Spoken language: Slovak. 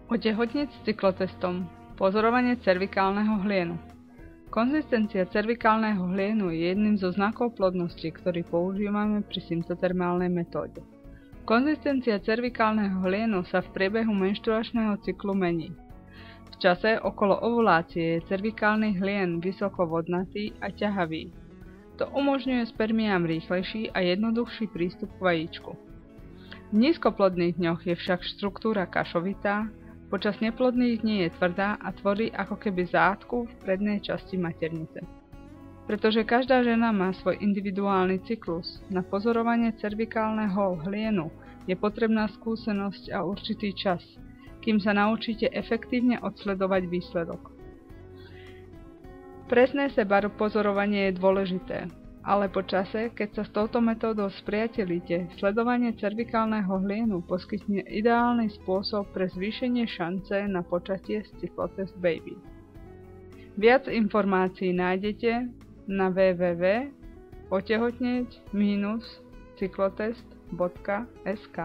Otehotnieť s cyklotestom. Pozorovanie cervikálneho hlienu. Konzistencia cervikálneho hlienu je jedným zo znakov plodnosti, ktorý používame pri symptotermálnej metóde. Konzistencia cervikálneho hlienu sa v priebehu menštruačného cyklu mení. V čase okolo ovulácie je cervikálny hlien vysoko vodnatý a ťahavý. To umožňuje spermiám rýchlejší a jednoduchší prístup k vajíčku. V nízkoplodných dňoch je však štruktúra kašovitá, počas neplodných dní je tvrdá a tvorí ako keby zátku v prednej časti maternice. Pretože každá žena má svoj individuálny cyklus, na pozorovanie cervikálneho hlienu je potrebná skúsenosť a určitý čas, kým sa naučíte efektívne odsledovať výsledok. Presné sebapozorovanie je dôležité, ale po čase, keď sa s touto metódou spriatelíte, sledovanie cervikálneho hlienu poskytne ideálny spôsob pre zvýšenie šance na počatie z Cyklotest Baby. Viac informácií nájdete na www.otehotnieť-cyklotest.sk.